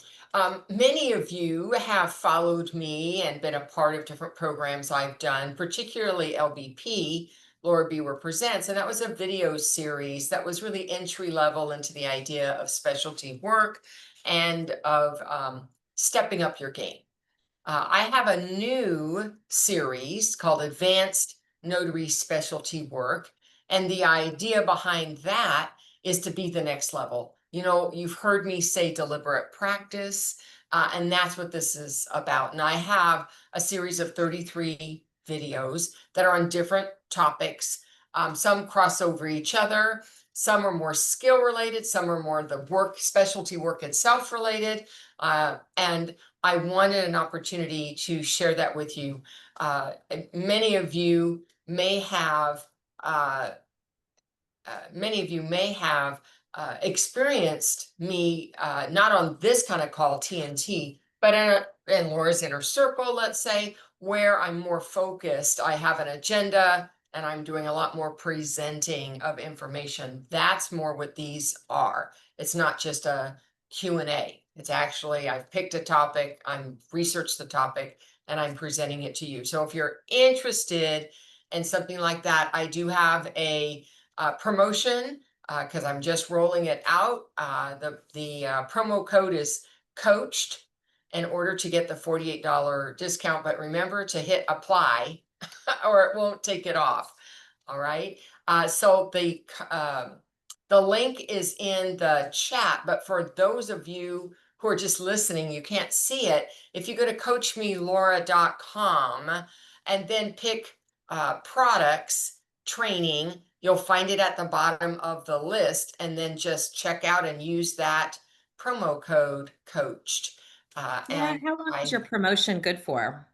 Many of you have followed me and been a part of different programs I've done, particularly LBP, Laura Beaver Presents. And that was a video series that was really entry level into the idea of specialty work and of stepping up your game. I have a new series called Advanced Notary Specialty Work. And the idea behind that is to be the next level. You know, you've heard me say deliberate practice, and that's what this is about. And I have a series of 33 videos that are on different topics. Some cross over each other. Some are more skill related. Some are more the work, specialty work itself related. And I wanted an opportunity to share that with you. Many of you may have uh, experienced me not on this kind of call, TNT, but in Laura's inner circle, let's say, where I'm more focused. I have an agenda and I'm doing a lot more presenting of information. That's more what these are. It's not just a Q&A. It's actually, I've picked a topic, I'm researched the topic, and I'm presenting it to you. So if you're interested in something like that, I do have a promotion because I'm just rolling it out. The promo code is coached in order to get the $48 discount. But remember to hit apply or it won't take it off. All right. So the link is in the chat, but for those of you who are just listening, you can't see it. If you go to coachmelaura.com and then pick products, training, you'll find it at the bottom of the list, and then just check out and use that promo code coached. Laura, how long is your promotion good for?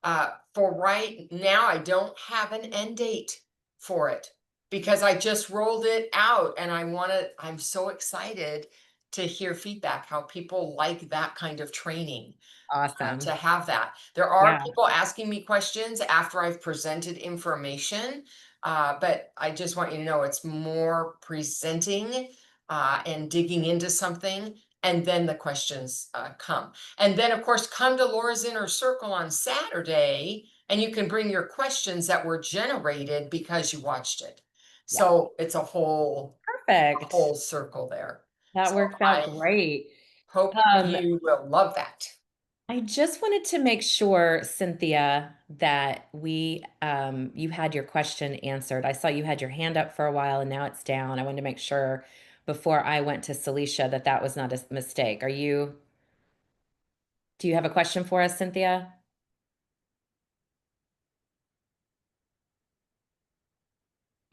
For right now, I don't have an end date for it because I just rolled it out and I'm so excited to hear feedback, how people like that kind of training. Awesome. To have that. There are Yeah. people asking me questions after I've presented information, but I just want you to know it's more presenting and digging into something, and then the questions come. And then, of course, come to Laura's Inner Circle on Saturday, and you can bring your questions that were generated because you watched it. Yeah. So it's a whole circle there. That So works out great. Hope you will love that. I just wanted to make sure, Cynthia, that you had your question answered. I saw you had your hand up for a while and now it's down. I wanted to make sure before I went to Celicia that was not a mistake. Do Do you have a question for us, Cynthia?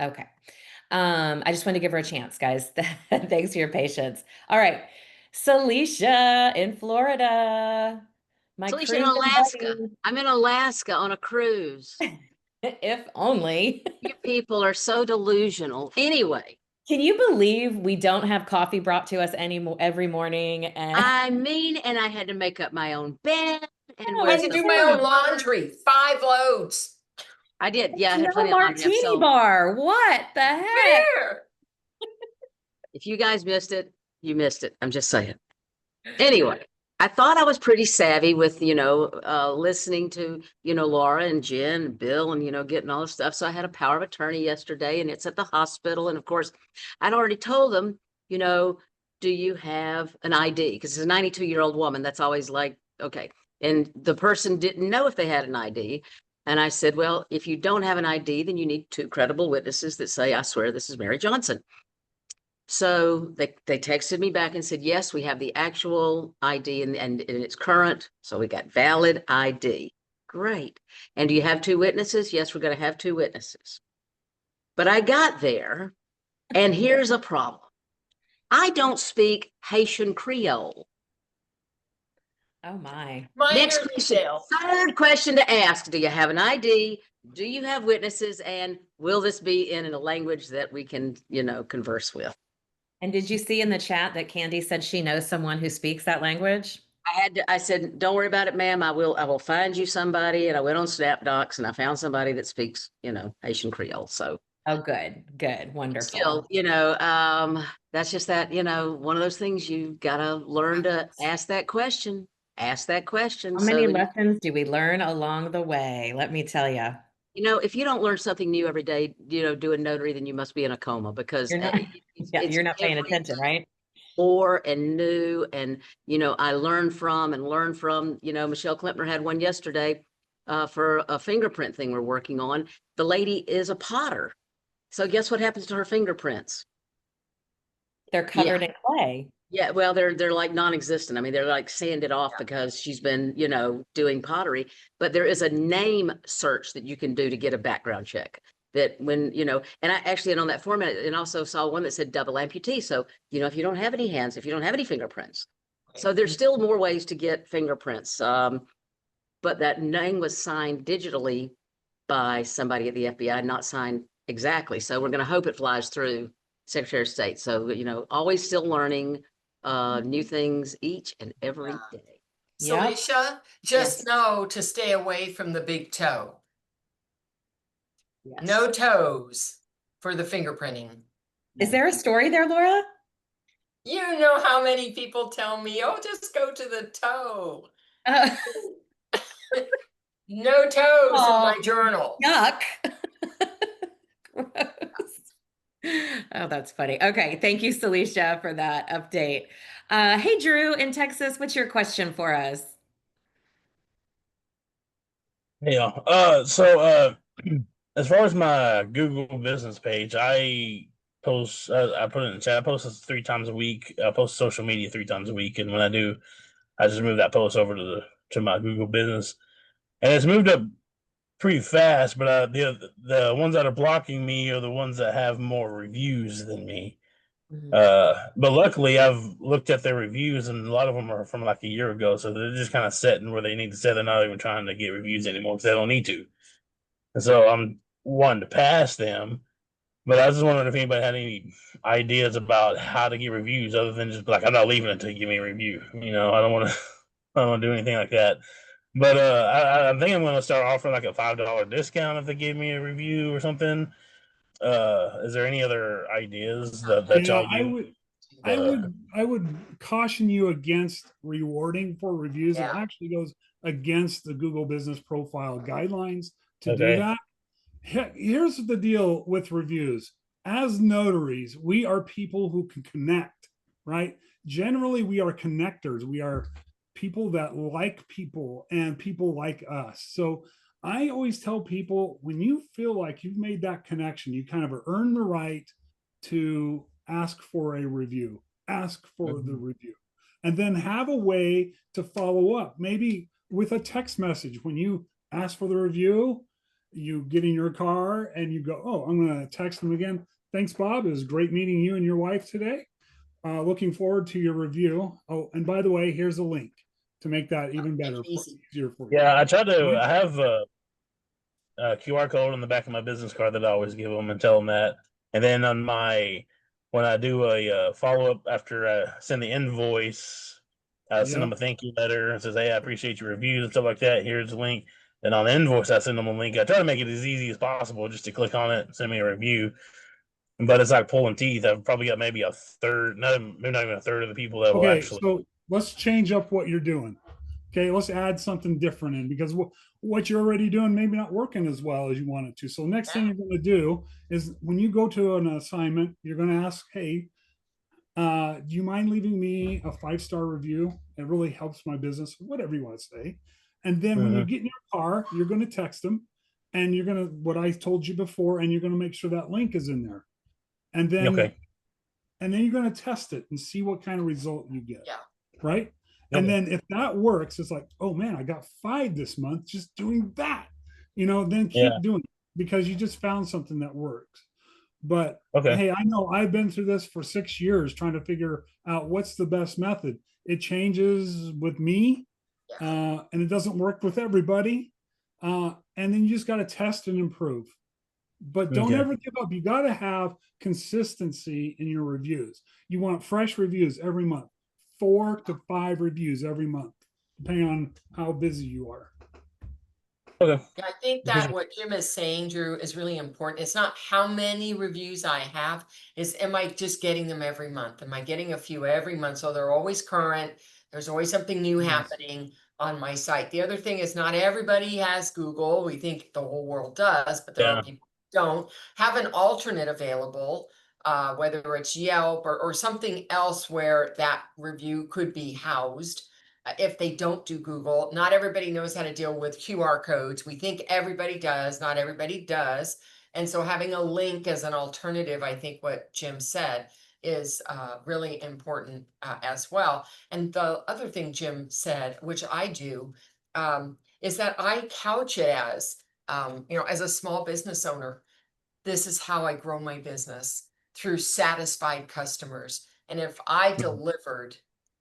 Okay. I just wanted to give her a chance, guys. Thanks for your patience. All right. Celicia in Florida. My Felicia in cruise Alaska. I'm in Alaska on a cruise. if only. You people are so delusional. Anyway, Can you believe we don't have coffee brought to us every morning? And and I had to make up my own bed and Oh, I wear had to me do some. my too. own laundry, 5 loads. I did. Yeah, I had No plenty of laundry. martini bar. What the heck? Where? If you guys missed it, you missed it. I'm just saying. Anyway, I thought I was pretty savvy with, listening to, Laura and Jen and Bill and, getting all this stuff. So I had a power of attorney yesterday and it's at the hospital. And of course, I'd already told them, do you have an ID? Because it's a 92-year-old woman. That's always like, okay. And the person didn't know if they had an ID. And I said, well, if you don't have an ID, then you need 2 credible witnesses that say, I swear this is Mary Johnson. So they texted me back and said, yes, we have the actual ID and it's current. So we got valid ID. Great. And do you have 2 witnesses? Yes, we're going to have 2 witnesses. But I got there and here's a problem. I don't speak Haitian Creole. Oh my. Next question. Third question to ask. Do you have an ID? Do you have witnesses? And will this be in a language that we can, converse with? And did you see in the chat that Candy said she knows someone who speaks that language? I said, don't worry about it, ma'am. I will find you somebody. And I went on SnapDocs and I found somebody that speaks, Haitian Creole. So. Oh, good. Wonderful. Still, that's just that, one of those things you gotta learn to ask that question. Ask that question. How many lessons do we learn along the way? Let me tell you. If you don't learn something new every day, doing notary, then you must be in a coma because you're not paying attention, right? More and new. And, I learned from, Michelle Klempner had one yesterday for a fingerprint thing we're working on. The lady is a potter. So guess what happens to her fingerprints? They're covered in clay. Yeah, well, they're like non-existent. I mean, they're like sanded off because she's been, doing pottery. But there is a name search that you can do to get a background check. That when, and I actually, and on that format, and also saw one that said double amputee. So, if you don't have any hands, if you don't have any fingerprints. So there's still more ways to get fingerprints. But that name was signed digitally by somebody at the FBI, not signed exactly. So we're going to hope it flies through Secretary of State. So, always still learning new things each and every day. Celicia, just know to stay away from the big toe. Yes. No toes for the fingerprinting. Is there a story there, Laura? You know how many people tell me, oh, just go to the toe. No toes in my journal. Yuck. Oh, that's funny. Okay. Thank you, Celicia, for that update. Hey, Drew in Texas, what's your question for us? Hey, y'all. As far as my Google business page, I post, I put it in the chat, I post this 3 times a week. I post social media 3 times a week. And when I do, I just move that post over to my Google business. And it's moved up pretty fast, but the ones that are blocking me are the ones that have more reviews than me. But luckily I've looked at their reviews and a lot of them are from like a year ago. So they're just kind of setting where they need to set. They're not even trying to get reviews anymore because they don't need to. And so I'm wanting to pass them, but I was just wondering if anybody had any ideas about how to get reviews other than just like, I'm not leaving until you give me a review. I don't want to do anything like that. But I think I'm going to start offering like a $5 discount if they give me a review or something. Is there any other ideas that y'all use? I would caution you against rewarding for reviews. It actually goes against the Google Business Profile guidelines to do that. Here's the deal with reviews. As notaries, we are people who can connect, right? Generally, we are connectors. We are people that like people and people like us. So I always tell people, when you feel like you've made that connection, you kind of earn the right to ask for a review, ask for the review. and then have a way to follow up, maybe with a text message. When you ask for the review, you get in your car and you go, oh, I'm going to text them again. Thanks, Bob. It was great meeting you and your wife today. Looking forward to your review. Oh, and by the way, here's a link to make that even better, easier for you. Yeah, I try to. I have a QR code on the back of my business card that I always give them and tell them that. And then on my, when I do a follow up after I send the invoice, I send them a thank you letter and says, "Hey, I appreciate your reviews and stuff like that. Here's the link." And on the invoice, I send them a link. I try to make it as easy as possible, just to click on it and send me a review. But it's like pulling teeth. I've probably got maybe a third, maybe not even a third of the people that will Okay, actually. so let's change up what you're doing. Okay, let's add something different in, because what you're already doing maybe not working as well as you want it to. So next thing you're going to do is, when you go to an assignment, you're going to ask, hey, do you mind leaving me a 5-star review? It really helps my business, whatever you want to say. And then when you get in your car, you're going to text them, and you're going to, what I told you before, and you're going to make sure that link is in there. And then, and then you're going to test it and see what kind of result you get. Yeah. Right. And then if that works, it's like, oh man, I got 5 this month just doing that, then keep doing it, because you just found something that works. But hey, I know I've been through this for 6 years trying to figure out what's the best method. It changes with me, and it doesn't work with everybody. And then you just got to test and improve. But don't ever give up. You got to have consistency in your reviews. You want fresh reviews every month, 4 to 5 reviews every month, depending on how busy you are. Yeah, I think that what Jim is saying, Drew, is really important. It's not how many reviews I have, is am I just getting them every month? Am I getting a few every month? So they're always current. There's always something new happening on my site. The other thing is, not everybody has Google. We think the whole world does, but there are people who don't. Have an alternate available, whether it's Yelp or something else where that review could be housed. If they don't do Google, not everybody knows how to deal with QR codes. We think everybody does, not everybody does. And so having a link as an alternative, I think what Jim said is really important as well. And the other thing Jim said, which I do, is that I couch it as, as a small business owner, this is how I grow my business, through satisfied customers. And if I delivered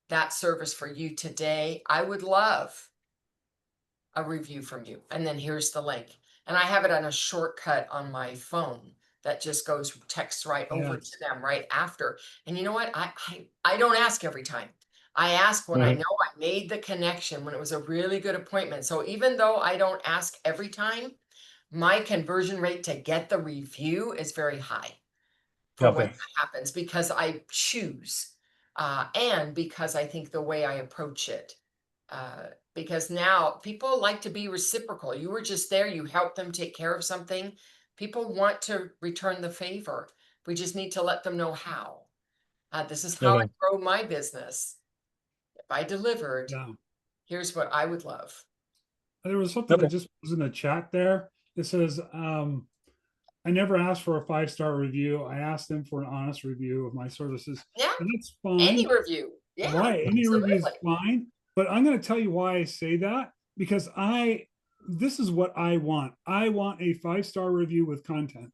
that service for you today, I would love a review from you. And then here's the link. And I have it on a shortcut on my phone that just goes text right over to them right after. And you know what? I don't ask every time. I ask when I know I made the connection, when it was a really good appointment. So even though I don't ask every time, my conversion rate to get the review is very high for when that happens, because I choose. And because I think the way I approach it, because now people like to be reciprocal. You were just there, you helped them take care of something. People want to return the favor. We just need to let them know how. This is how I grow my business. If I delivered, here's what I would love. There was something that just was in the chat there. It says, I never asked for a 5-star review. I asked them for an honest review of my services. Yeah. And that's fine. Any review. Yeah. Right. Any review is fine. But I'm going to tell you why I say that, because this is what I want. I want a 5-star review with content.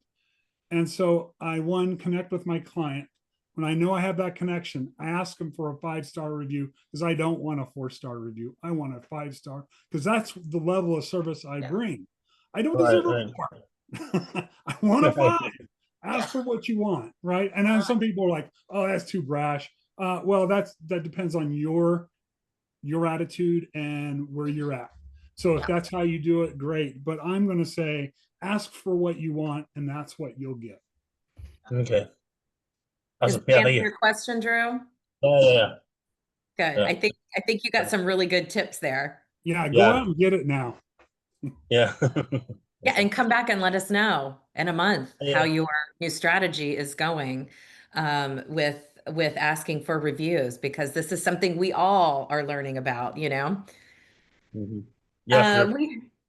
And so I, connect with my client. When I know I have that connection, I ask them for a 5-star review, because I don't want a 4-star review. I want a 5-star, because that's the level of service I bring. I don't deserve a 4. I want a 5. Ask for what you want, right? And then some people are like, "Oh, that's too brash." Well, that depends on your attitude and where you're at. So if that's how you do it, great. But I'm going to say, ask for what you want, and that's what you'll get. Okay. Does that answer your question, Drew? Yeah. Good. Yeah. I think you got some really good tips there. Yeah, go out and get it now. Yeah. Yeah, and come back and let us know in a month how your new strategy is going with asking for reviews, because this is something we all are learning about, Yeah.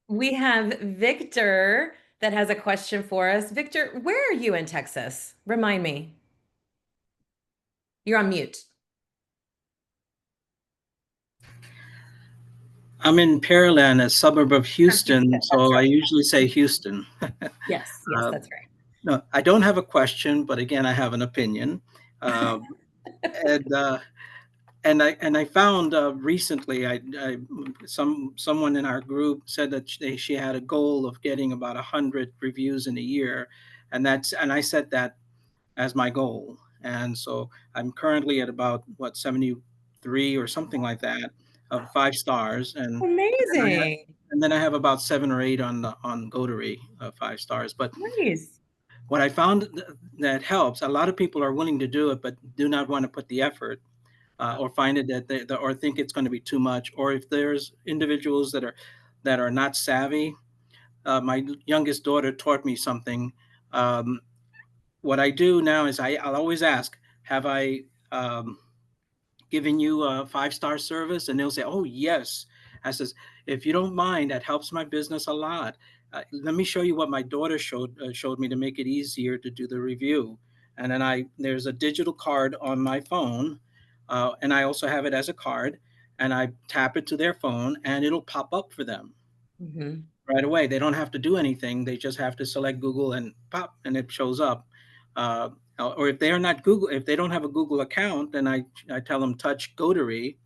We have Victor that has a question for us. Victor, where are you in Texas? Remind me. You're on mute. I'm in Pearland, a suburb of Houston, so I right. usually say Houston. Yes, that's right. No, I don't have a question, but again, I have an opinion. Uh, and I found recently, someone in our group said that she had a goal of getting about 100 reviews in a year, and I set that as my goal. And so I'm currently at about 73 or something like that of 5 stars, Amazing. and then I have about 7 or 8 on Gotery 5 stars. But Nice. what I found that helps, a lot of people are willing to do it, but do not want to put the effort. Or find it that or think it's going to be too much, or if there's individuals that are not savvy. My youngest daughter taught me something. Um, what I do now is I'll always ask, have I given you a 5 star service? And they'll say, oh, yes. I says, if you don't mind, that helps my business a lot. Let me show you what my daughter showed me to make it easier to do the review. And then there's a digital card on my phone, and I also have it as a card. And I tap it to their phone, and it'll pop up for them right away. They don't have to do anything. They just have to select Google and pop, and it shows up. Uh, or if they are not Google, if they don't have a Google account, then I tell them touch Gotery,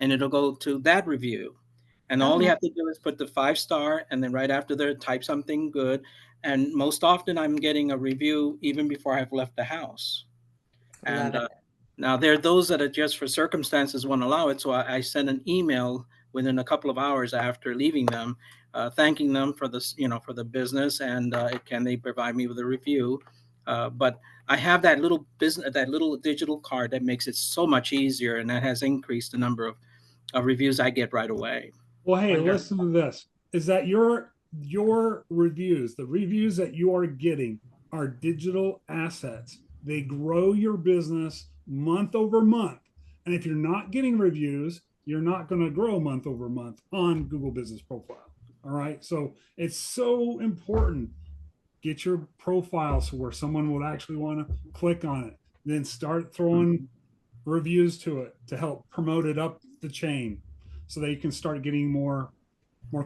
and it'll go to that review. And all you have to do is put the 5 star, and then right after there, type something good. And most often, I'm getting a review even before I've left the house. Love And it. now there are those that are just for circumstances won't allow it. So I send an email within a couple of hours after leaving them, thanking them for this, for the business, and can they provide me with a review. But I have that little digital card that makes it so much easier, and that has increased the number of reviews I get right away. Well, hey, listen to this. Is that your reviews, the reviews that you are getting are digital assets. They grow your business month over month. And if you're not getting reviews, you're not going to grow month over month on Google Business Profile. All right. So it's so important. Get your profile so where someone would actually want to click on it. Then start throwing reviews to it to help promote it up the chain so that you can start getting more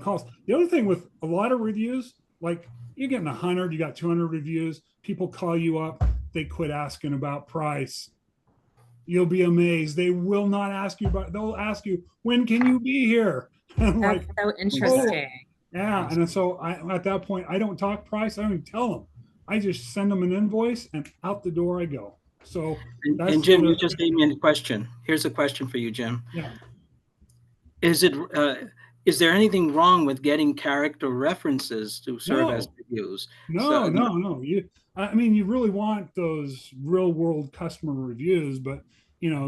calls. The other thing with a lot of reviews, like you're getting 100, you got 200 reviews, people call you up, they quit asking about price. You'll be amazed. They will not ask you about, they'll ask you, when can you be here? And That's so interesting. Yeah. And so at that point, I don't talk price. I don't even tell them. I just send them an invoice and out the door I go. So and Jim, you just gave me a question. Here's a question for you, Jim. Yeah. Is there anything wrong with getting character references to serve as reviews? No. I mean, you really want those real world customer reviews, but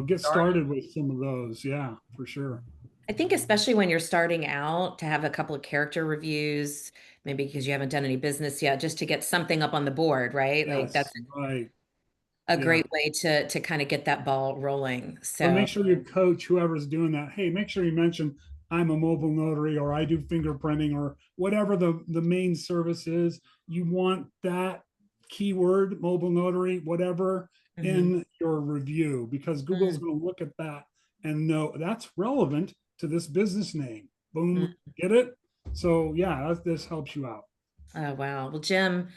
get started with some of those. Yeah, for sure. I think especially when you're starting out, to have a couple of character reviews, maybe because you haven't done any business yet, just to get something up on the board, right? Like that's right. A great way to kind of get that ball rolling. So make sure you coach whoever's doing that. Hey, make sure you mention I'm a mobile notary, or I do fingerprinting, or whatever the main service is. You want that keyword, mobile notary, whatever, in your review, because Google's going to look at that and know that's relevant to this business name. Boom, get it? So yeah, this helps you out. Oh, wow. Well, Jim,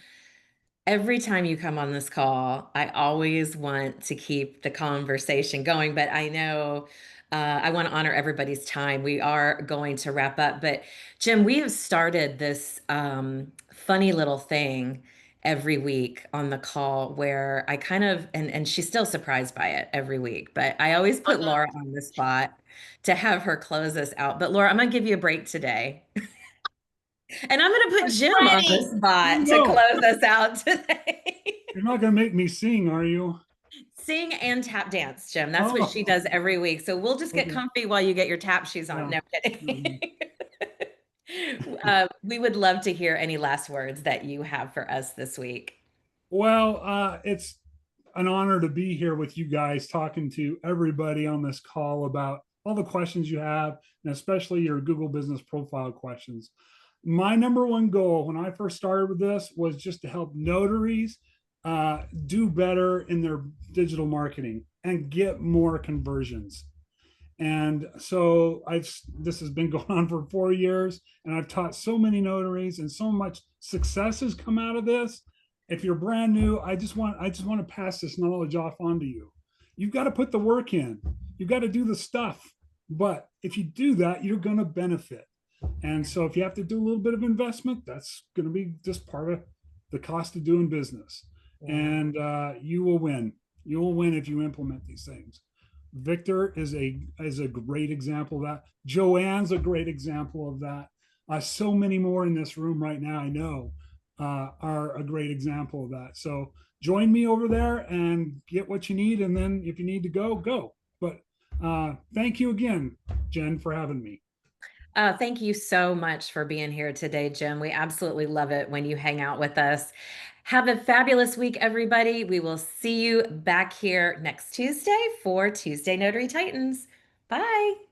every time you come on this call, I always want to keep the conversation going, but I know I want to honor everybody's time. We are going to wrap up, but Jim, we have started this funny little thing every week on the call where I kind of, and she's still surprised by it every week, but I always put Laura on the spot to have her close us out. But Laura, I'm going to give you a break today. And I'm going to put Jim on the spot to close us out today. You're not going to make me sing, are you? Sing and tap dance, Jim. That's what she does every week. So we'll just get comfy while you get your tap shoes on. No kidding. We would love to hear any last words that you have for us this week. Well, it's an honor to be here with you guys, talking to everybody on this call about all the questions you have, and especially your Google Business Profile questions. My number one goal when I first started with this was just to help notaries do better in their digital marketing and get more conversions. And so this has been going on for 4 years, and I've taught so many notaries, and so much success has come out of this. If you're brand new, I just want to pass this knowledge off onto you. You've got to put the work in. You've got to do the stuff. But if you do that, you're going to benefit. And so if you have to do a little bit of investment, that's going to be just part of the cost of doing business. And you will win. You will win if you implement these things. Victor is a great example of that. Joanne's a great example of that. So many more in this room right now, I know, are a great example of that. So join me over there and get what you need. And then if you need to go, go. But thank you again, Jen, for having me. Thank you so much for being here today, Jim. We absolutely love it when you hang out with us. Have a fabulous week, everybody. We will see you back here next Tuesday for Tuesday Notary Titans. Bye.